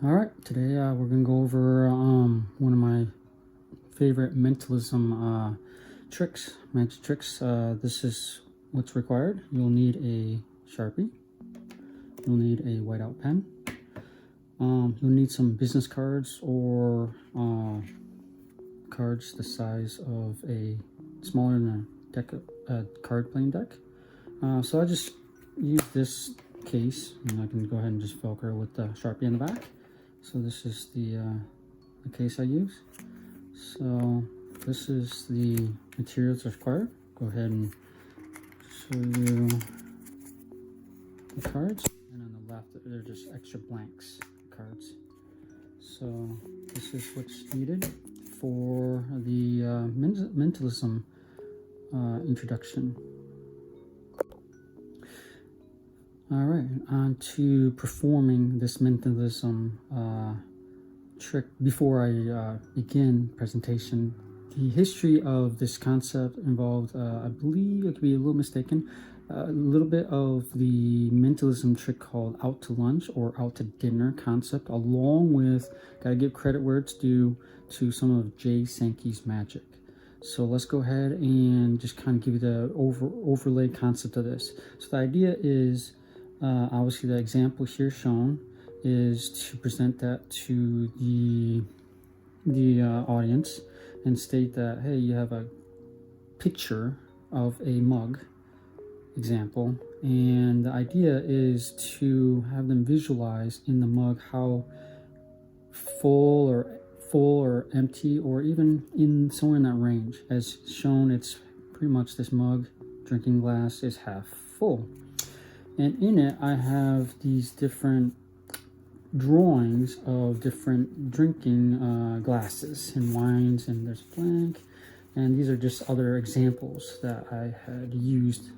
Alright, today we're going to go over one of my favorite mentalism magic tricks. This is what's required. You'll need a Sharpie. You'll need a whiteout pen. You'll need some business cards or cards the size of a smaller than a card playing deck. So I just use this case, and I can go ahead and just Velcro with the Sharpie in the back. So this is the case I use. So this is the materials required. Go ahead and show you the cards, and on the left they're just extra blanks cards. So this is what's needed for the mentalism introduction. Alright, on to performing this mentalism trick. Before I begin presentation, the history of this concept involved, I believe I could be a little mistaken, a little bit of the mentalism trick called out to lunch or out to dinner concept, along with, gotta give credit where it's due, to some of Jay Sankey's magic. So let's go ahead and just kind of give you the overlay concept of this. So the idea is, obviously the example here shown is to present that to the audience and state that, hey, you have a picture of a mug example, and the idea is to have them visualize in the mug how full or empty, or even in somewhere in that range. As shown, it's pretty much this mug drinking glass is half full. And in it, I have these different drawings of different drinking glasses and wines, and there's blank. And these are just other examples that I had used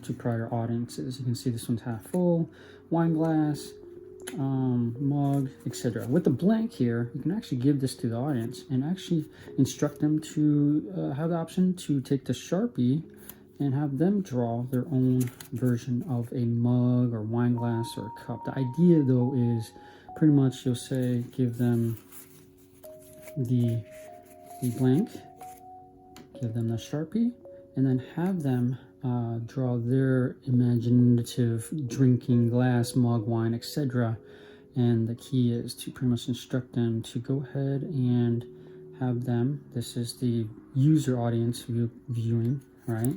to prior audiences. You can see this one's half full, wine glass, mug, etc. With the blank here, you can actually give this to the audience and actually instruct them to have the option to take the Sharpie and have them draw their own version of a mug or wine glass or a cup. The idea though is pretty much, you'll say, give them the blank, give them the Sharpie, and then have them draw their imaginative drinking glass, mug, wine, etc. And the key is to pretty much instruct them to go ahead and have them, this is the user audience viewing, right?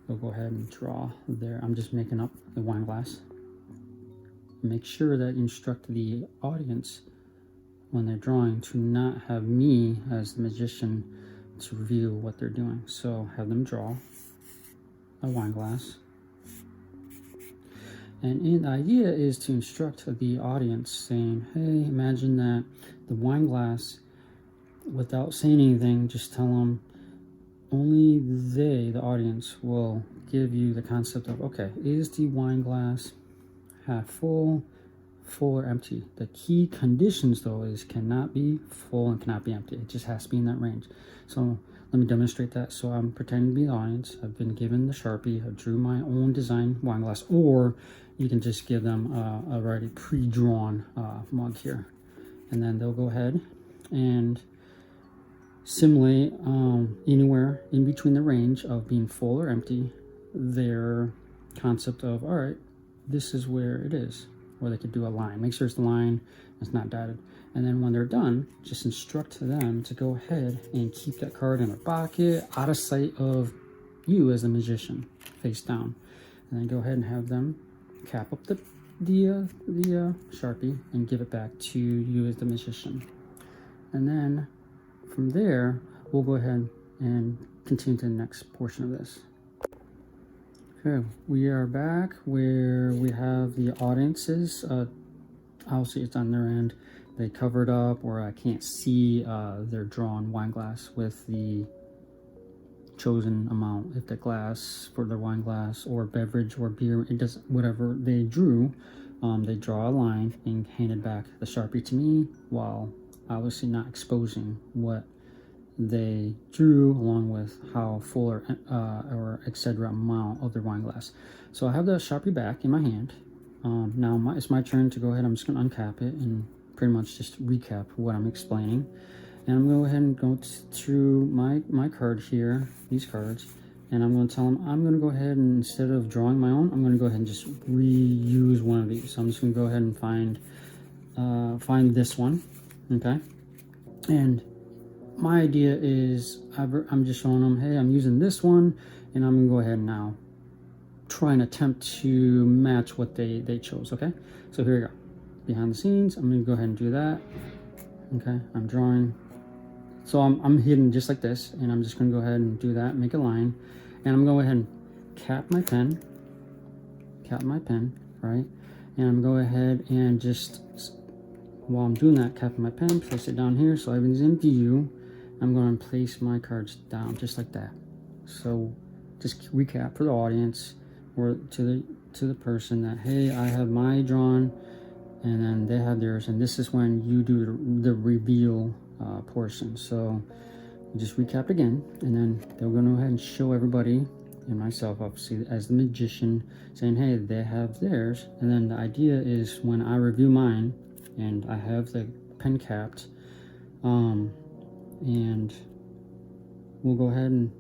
They'll go ahead and draw there. I'm just making up the wine glass. Make sure that you instruct the audience when they're drawing to not have me as the magician to reveal what they're doing. So have them draw a wine glass. And the idea is to instruct the audience, saying, hey, imagine that the wine glass, without saying anything, just tell them, only they, the audience, will give you the concept of, okay, is the wine glass half full, full or empty? The key conditions though is cannot be full and cannot be empty. It just has to be in that range. So let me demonstrate that. So I'm pretending to be the audience. I've been given the Sharpie. I drew my own design wine glass, or you can just give them a already pre-drawn mug here. And then they'll go ahead and simulate anywhere in between the range of being full or empty, their concept of, all right, this is where it is. Or they could do a line. Make sure it's the line, it's not dotted. And then when they're done, just instruct them to go ahead and keep that card in their pocket, out of sight of you as the magician, face down. And then go ahead and have them cap up the Sharpie and give it back to you as the magician. And then from there, we'll go ahead and continue to the next portion of this. Okay, we are back where we have the audiences. Obviously, it's on their end. They covered up, or I can't see their drawn wine glass with the chosen amount. If the glass for their wine glass or beverage or beer, it does whatever they drew. They draw a line and handed back the Sharpie to me, while obviously not exposing what they drew, along with how full or etc. amount of their wine glass. So I have the Sharpie back in my hand. Now it's my turn to go ahead. I'm just going to uncap it and pretty much just recap what I'm explaining. And I'm going to go ahead and go through my card here, these cards, and I'm going to tell them I'm going to go ahead and, instead of drawing my own, I'm going to go ahead and just reuse one of these. So I'm just going to go ahead and find this one, okay? And my idea is I'm just showing them, hey, I'm using this one, and I'm going to go ahead and now try and attempt to match what they chose, okay? So here we go. Behind the scenes, I'm going to go ahead and do that. Okay, I'm drawing. So I'm hidden just like this, and I'm just going to go ahead and do that, make a line, and I'm going to go ahead and cap my pen, right? And I'm going to go ahead and just, while I'm doing that, capping my pen, place it down here so everything's in view. I'm going to place my cards down just like that. So just recap for the audience, or to the person, that, hey, I have my drawn, and then they have theirs, and this is when you do the reveal portion. So you just recap again, and then they're going to go ahead and show everybody, and myself obviously as the magician, saying, hey, they have theirs. And then the idea is when I review mine and I have the pen capped, and we'll go ahead and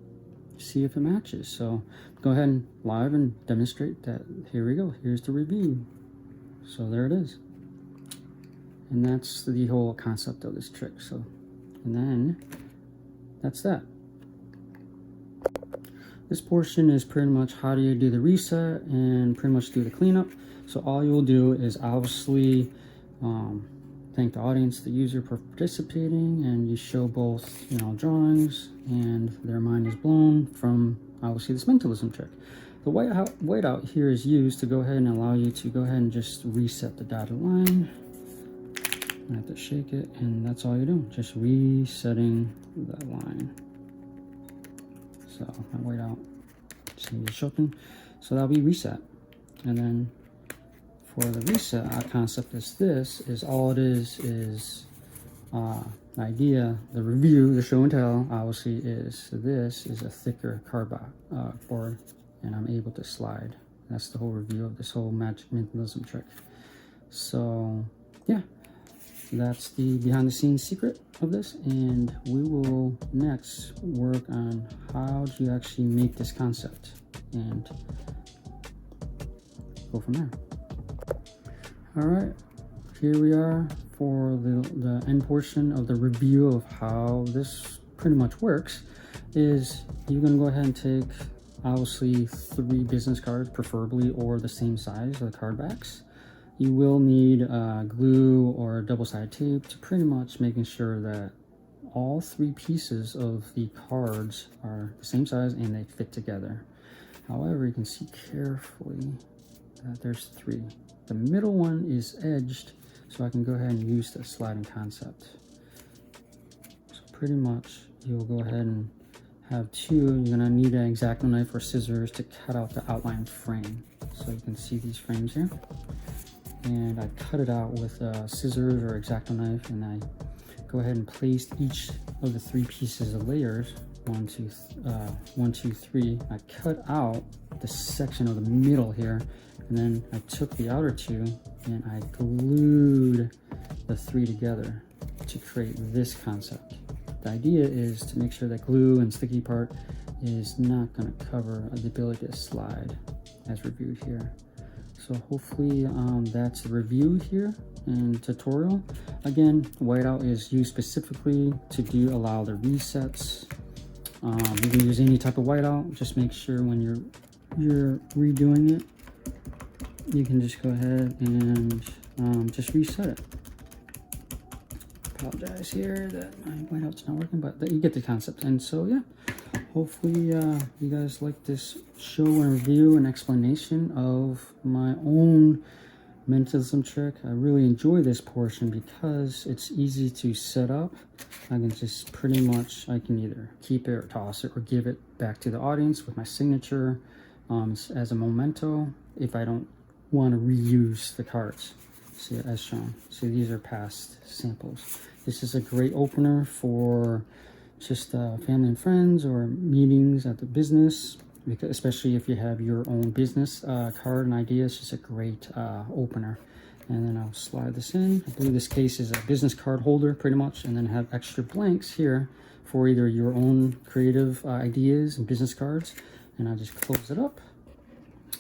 see if it matches. So go ahead and live and demonstrate that. Here we go, here's the review. So there it is. And that's the whole concept of this trick. So, and then that's that. This portion is pretty much how do you do the reset and pretty much do the cleanup. So all you'll do is obviously thank the audience, the user, for participating, and you show both, you know, drawings, and their mind is blown from obviously this mentalism trick. The whiteout here is used to go ahead and allow you to go ahead and just reset the dotted line. I have to shake it, and that's all you do, just resetting that line. So my whiteout just needs shooken, so that'll be reset. And then for the reset, our concept is all it is the idea, the review, the show and tell obviously is this is a thicker cardboard board, and I'm able to slide. That's the whole review of this whole magic mentalism trick. So yeah, that's the behind the scenes secret of this, and we will next work on how do you actually make this concept and go from there. All right, here we are for the end portion of the review of how this pretty much works. Is you're gonna go ahead and take obviously 3 business cards, preferably, or the same size of the card backs. You will need glue or double-sided tape to pretty much making sure that all 3 pieces of the cards are the same size and they fit together. However, you can see carefully that there's 3. The middle one is edged, so I can go ahead and use the sliding concept. So pretty much you'll go ahead and have 2. You're gonna need an X-Acto knife or scissors to cut out the outline frame. So you can see these frames here. And I cut it out with scissors or X-Acto knife, and I go ahead and place each of the 3 pieces of layers, 1, 2, 3. I cut out the section of the middle here, and then I took the outer 2 and I glued the 3 together to create this concept. The idea is to make sure that glue and sticky part is not going to cover the ability to slide as reviewed here. So hopefully that's the review here and tutorial. Again, whiteout is used specifically to allow the resets. You can use any type of whiteout. Just make sure when you're redoing it, you can just go ahead and just reset it. Apologize here that my whiteout's not working, but you get the concept. And so yeah, hopefully you guys like this show and review and explanation of my own mentalism trick. I really enjoy this portion because it's easy to set up. I can just pretty much, I can either keep it or toss it or give it back to the audience with my signature as a memento if I don't want to reuse the cards. See, as shown. See, these are past samples. This is a great opener for just family and friends or meetings at the business, because especially if you have your own business card and idea. It's just a great opener. And then I'll slide this in. I believe this case is a business card holder pretty much, and then have extra blanks here for either your own creative ideas and business cards. And I just close it up,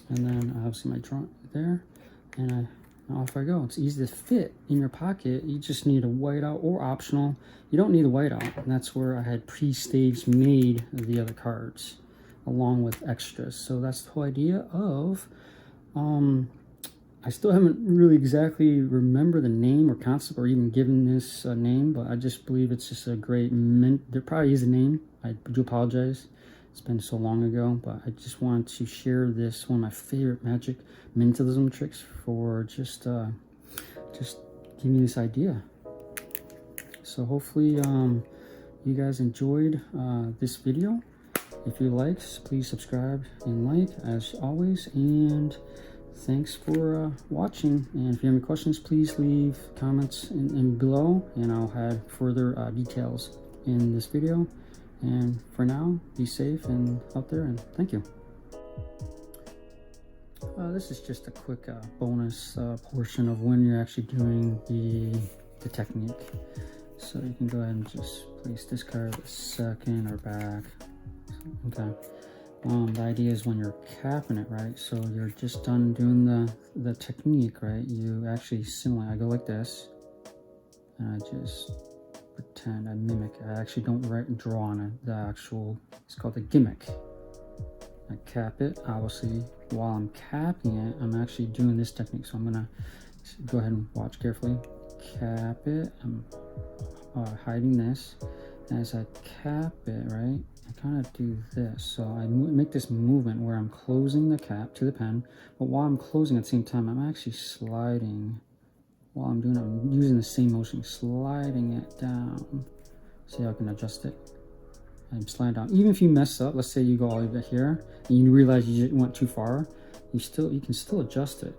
and then obviously my drawing there, and off I go. It's easy to fit in your pocket. You just need a whiteout, or optional, you don't need a whiteout. And that's where I had pre-staged made the other cards along with extras. So that's the whole idea of I still haven't really exactly remember the name or concept or even given this a name, but I just believe it's just a great there probably is a name. I do apologize. It's been so long ago, but I just wanted to share this, one of my favorite magic mentalism tricks, for just giving you this idea. So hopefully you guys enjoyed this video. If you liked, please subscribe and like as always, and thanks for watching. And if you have any questions, please leave comments in below, and I'll add further details in this video. And for now, be safe and out there, and thank you. This is just a quick bonus portion of when you're actually doing the technique. So you can go ahead and just place this card second or back. Okay. The idea is when you're capping it, right? So you're just done doing the technique, right? You actually similar. I go like this, and I just pretend I mimic. I actually don't draw on it. The actual, it's called the gimmick. I cap it. Obviously, while I'm capping it, I'm actually doing this technique. So I'm gonna go ahead and watch carefully. Cap it. I'm hiding this. As I cap it, right, I kind of do this. So I make this movement where I'm closing the cap to the pen, but while I'm closing at the same time, I'm actually sliding. While I'm doing it, I'm using the same motion, sliding it down. See how I can adjust it? I'm sliding down. Even if you mess up, let's say you go all the way back here, and you realize you went too far, you can still adjust it.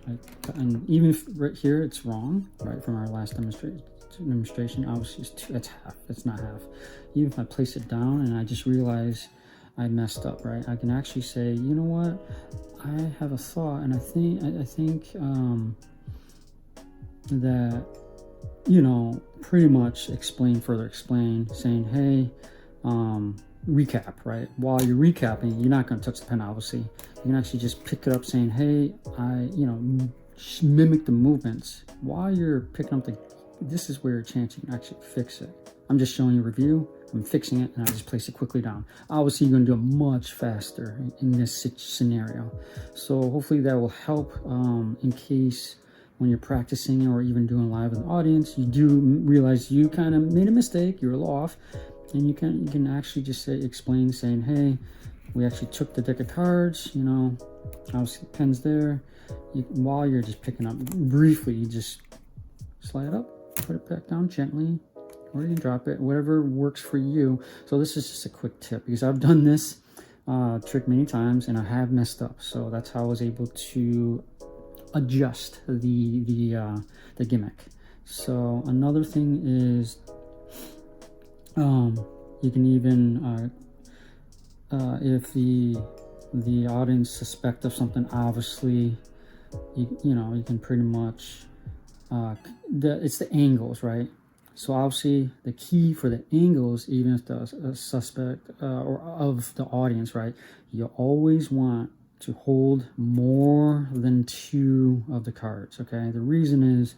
Right? And even if right here it's wrong, right, from our last demonstration, obviously it's half, it's not half. Even if I place it down and I just realize I messed up, right, I can actually say, you know what, I have a thought, and I think that, you know, pretty much further explain, saying, hey, recap, right? While you're recapping, you're not going to touch the pen, obviously. You can actually just pick it up, saying, hey, mimic the movements while you're picking up this is where your chance you can actually fix it. I'm just showing you a review, I'm fixing it, and I just place it quickly down. Obviously, you're going to do it much faster in this scenario. So hopefully that will help in case when you're practicing or even doing live with an audience, you do realize you kind of made a mistake, you're a little off, and you can actually just explain, saying, hey, we actually took the deck of cards, you know, obviously the pen's there. While you're just picking up briefly, you just slide it up, put it back down gently, or you can drop it, whatever works for you. So this is just a quick tip, because I've done this trick many times and I have messed up. So that's how I was able to adjust the gimmick. So another thing is you can even if the audience suspect of something, obviously you can pretty much it's the angles, right? So obviously the key for the angles, even if the suspect or of the audience, right, you always want to hold more than 2 of the cards. Okay, the reason is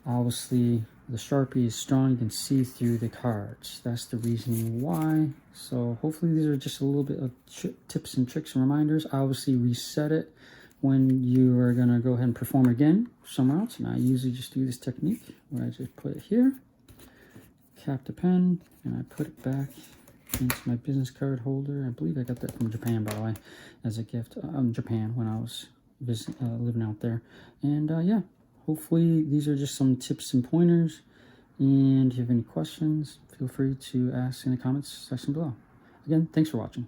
obviously the Sharpie is strong, you can see through the cards. That's the reason why. So hopefully these are just a little bit of tips and tricks and reminders. Obviously reset it when you are going to go ahead and perform again somewhere else. And I usually just do this technique where I just put it here, cap the pen, and I put it back into my business card holder. I believe I got that from Japan, by the way, as a gift Japan when I was living out there. And yeah, hopefully these are just some tips and pointers. And if you have any questions, feel free to ask in the comments section below. Again, thanks for watching.